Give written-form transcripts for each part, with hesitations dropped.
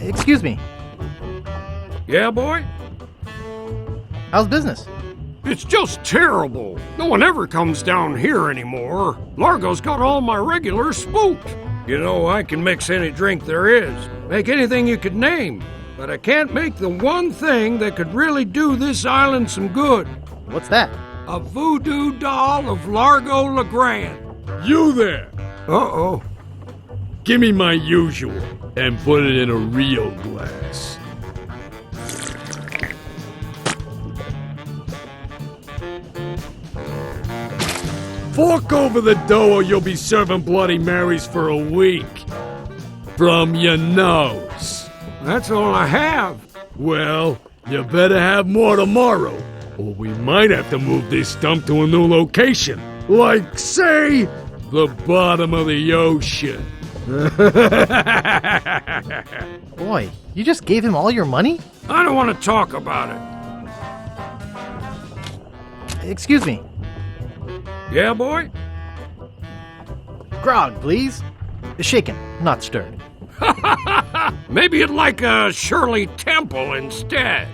Excuse me. Yeah, boy? How's business? It's just terrible. No one ever comes down here anymore. Largo's got all my regulars spooked. You know, I can mix any drink there is, make anything you could name, but I can't make the one thing that could really do this island some good. What's that? A voodoo doll of Largo LeGrand. You there! Uh-oh. Give me my usual, and put it in a real glass. Fork over the dough or you'll be serving Bloody Marys for a week. From your nose. That's all I have. Well, you better have more tomorrow, or we might have to move this stump to a new location. Like, say, the bottom of the ocean. Boy, you just gave him all your money? I don't want to talk about it. Excuse me. Yeah, boy? Grog, please. Shaken, not stirred. Maybe you'd like a Shirley Temple instead.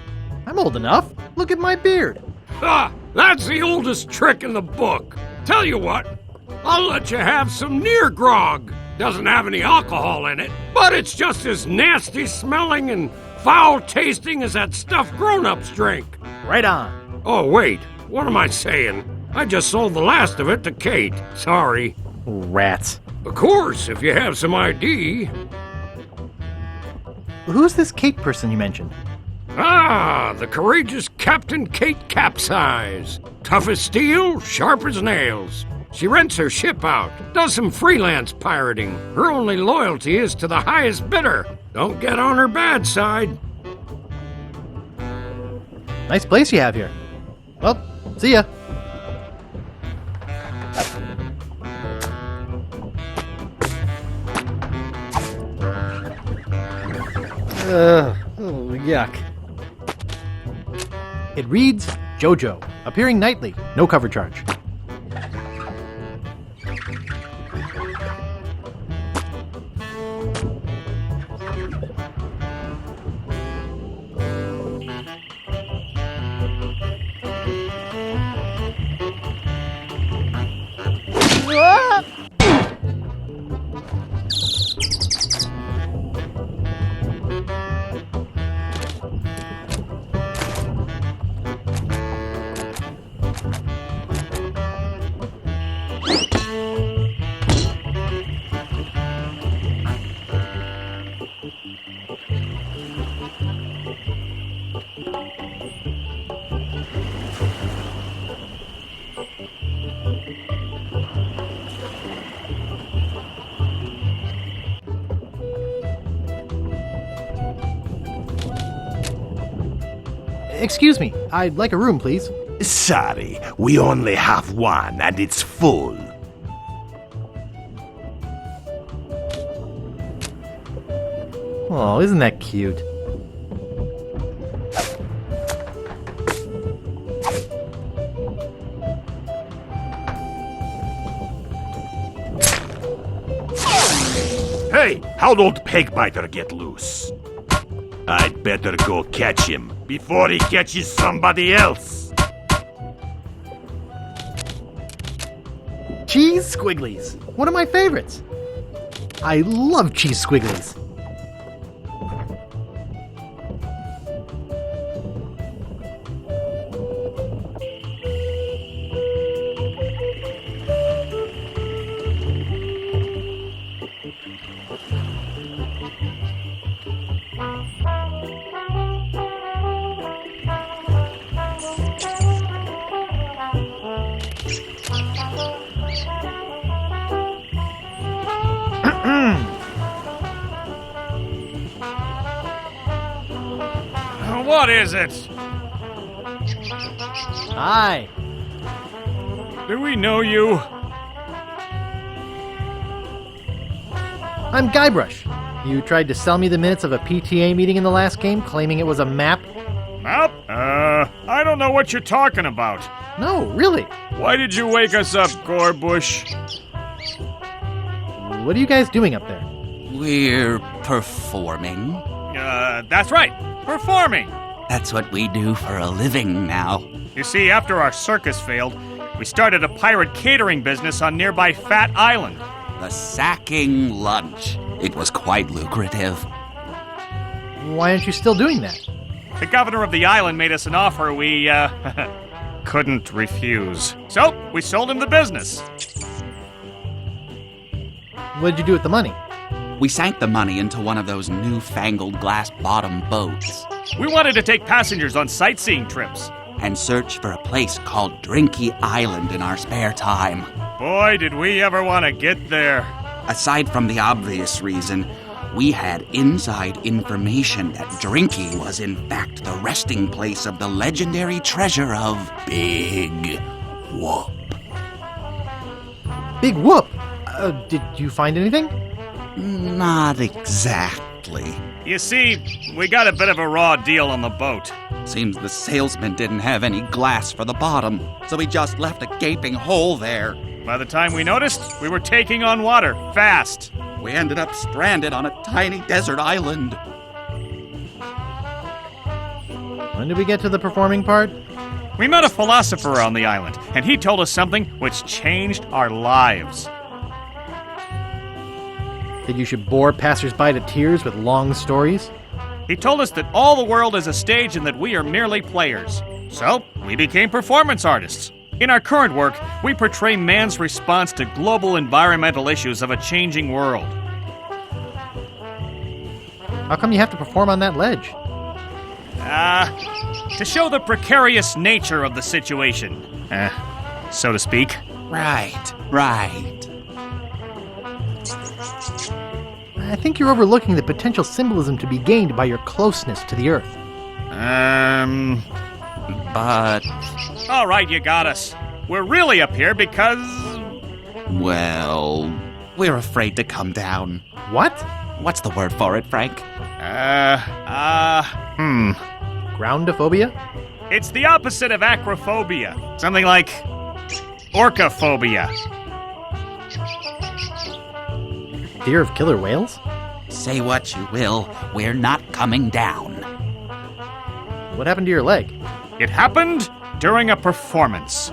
I'm old enough. Look at my beard. Ha! That's the oldest trick in the book. Tell you what, I'll let you have some near grog. Doesn't have any alcohol in it, but it's just as nasty smelling and foul tasting as that stuff grown-ups drink. Right on. Oh, wait, what am I saying? I just sold the last of it to Kate. Sorry. Rats. Of course, if you have some ID. Who's this Kate person you mentioned? Ah, the courageous Captain Kate Capsize. Tough as steel, sharp as nails. She rents her ship out, does some freelance pirating. Her only loyalty is to the highest bidder. Don't get on her bad side. Nice place you have here. Well, see ya. Yuck. It reads JoJo, appearing nightly, no cover charge. Excuse me, I'd like a room, please. Sorry, we only have one and it's full. Oh, isn't that cute? Hey, how'd old Pegbiter get loose? I'd better go catch him before he catches somebody else. Cheese squigglies. One of my favorites. I love cheese squigglies. What is it? Hi. Do we know you? I'm Guybrush. You tried to sell me the minutes of a PTA meeting in the last game, claiming it was a map? Map? I don't know what you're talking about. No, really. Why did you wake us up, Gorbush? What are you guys doing up there? We're performing. That's right. Performing. That's what we do for a living now. You see, after our circus failed, we started a pirate catering business on nearby Fat Island. The sacking lunch. It was quite lucrative. Why aren't you still doing that? The governor of the island made us an offer we, couldn't refuse. So, we sold him the business. What did you do with the money? We sank the money into one of those newfangled glass-bottom boats We wanted to take passengers on sightseeing trips. and search for a place called Drinky Island in our spare time. Boy, did we ever want to get there. Aside from the obvious reason, we had inside information that Drinky was in fact the resting place of the legendary treasure of Big Whoop. Big whoop! Did you find anything? Not exactly. You see, we got a bit of a raw deal on the boat. Seems the salesman didn't have any glass for the bottom, so he just left a gaping hole there. By the time we noticed, we were taking on water, fast. We ended up stranded on a tiny desert island. When did we get to the performing part? We met a philosopher on the island, and he told us something which changed our lives. That you should bore passersby to tears with long stories? He told us that all the world is a stage and that we are merely players. So, we became performance artists. In our current work, we portray man's response to global environmental issues of a changing world. How come you have to perform on that ledge? To show the precarious nature of the situation, so to speak. Right. I think you're overlooking the potential symbolism to be gained by your closeness to the Earth. But, All right, you got us. We're really up here because... well, we're afraid to come down. What? What's the word for it, Frank? Groundophobia? It's the opposite of acrophobia. Something like orcaphobia. Fear of killer whales? Say what you will, we're not coming down. What happened to your leg? It happened during a performance.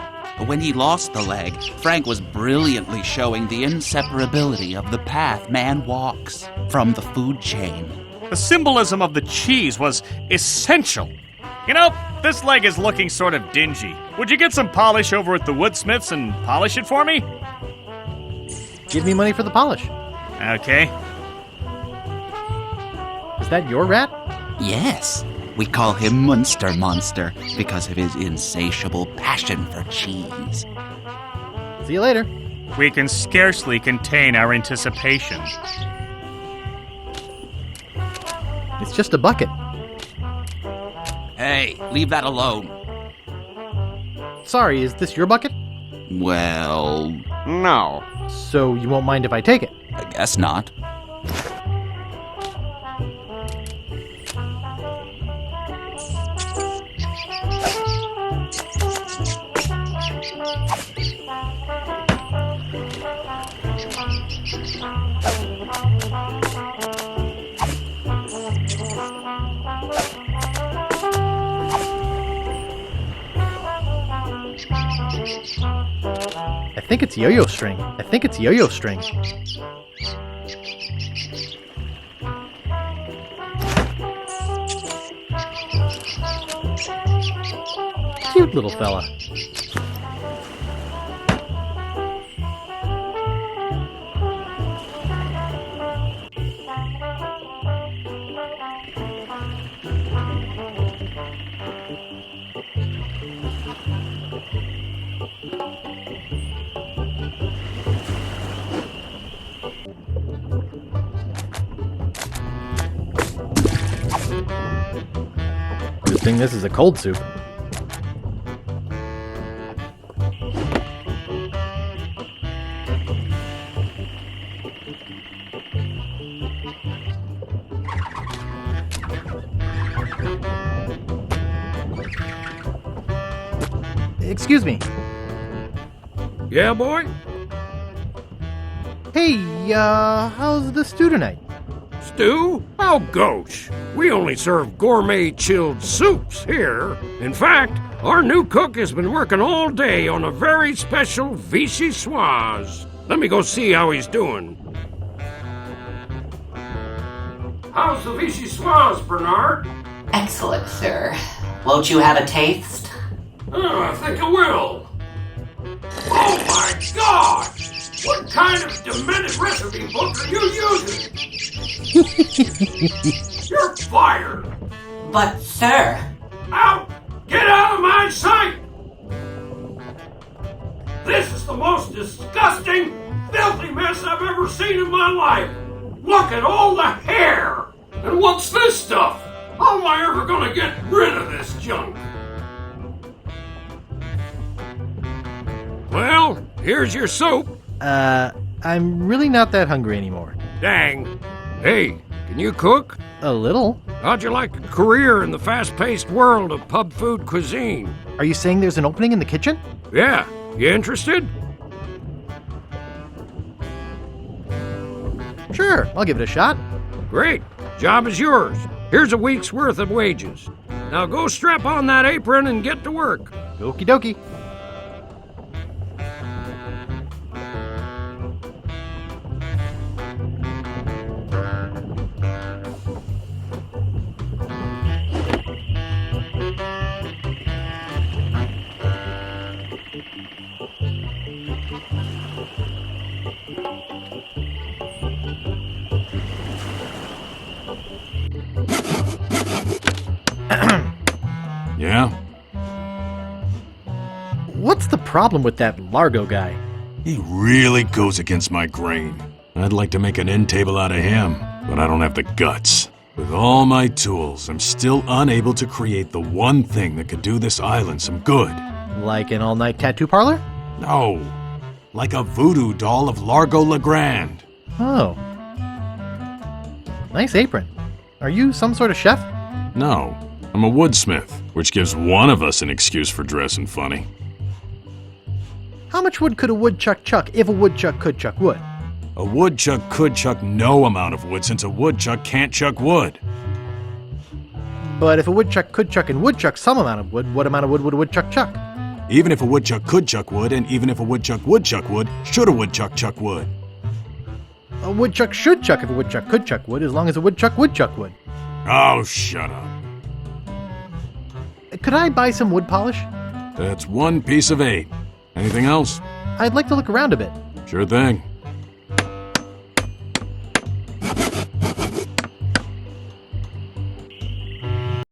When he lost the leg, Frank was brilliantly showing the inseparability of the path man walks from the food chain. The symbolism of the cheese was essential. You know, this leg is looking sort of dingy. Would you get some polish over at the Woodsmiths and polish it for me? Give me money for the polish. Okay. Is that your rat? Yes, we call him Munster Monster because of his insatiable passion for cheese. See you later. We can scarcely contain our anticipation. It's just a bucket. Hey, leave that alone. Sorry, is this your bucket? Well, No. So you won't mind if I take it? I guess not. I think it's yo-yo string. Cute little fella. Good thing this is a cold soup. excuse me. Yeah, boy? Hey, how's the stew tonight? Stew? Oh, gosh. We only serve gourmet chilled soups here. In fact, our new cook has been working all day on a very special vichyssoise. Let me go see how he's doing. How's the vichyssoise, Bernard? Excellent, sir. Won't you have a taste? I think I will. Oh, my God! What kind of demented recipe book are you using? You're fired! But, sir... Out! Get out of my sight! This is the most disgusting, filthy mess I've ever seen in my life! Look at all the hair! And what's this stuff? How am I ever gonna get rid of this junk? Well, here's your soup. I'm really not that hungry anymore. Dang. Hey, can you cook? A little? How'd you like a career in the fast-paced world of pub food cuisine? Are you saying there's an opening in the kitchen? Yeah, you interested? Sure, I'll give it a shot. Great, job is yours. Here's a week's worth of wages. Now go strap on that apron and get to work. Okie dokie. Yeah? What's the problem with that Largo guy? He really goes against my grain. I'd like to make an end table out of him, but I don't have the guts. With all my tools, I'm still unable to create the one thing that could do this island some good. Like an all-night tattoo parlor? No, like a voodoo doll of Largo Legrand. Oh. Nice apron. Are you some sort of chef? No, I'm a woodsmith, which gives one of us an excuse for dressing funny. How much wood could a woodchuck chuck if a woodchuck could chuck wood? A woodchuck could chuck no amount of wood since a woodchuck can't chuck wood. But if a woodchuck could chuck and woodchuck some amount of wood, what amount of wood would a woodchuck chuck? Even if a woodchuck could chuck wood, and even if a woodchuck would chuck wood, should a woodchuck chuck wood? A woodchuck should chuck if a woodchuck could chuck wood, as long as a woodchuck would chuck wood. Oh, shut up. Could I buy some wood polish? That's 1 piece of 8. Anything else? I'd like to look around a bit. Sure thing.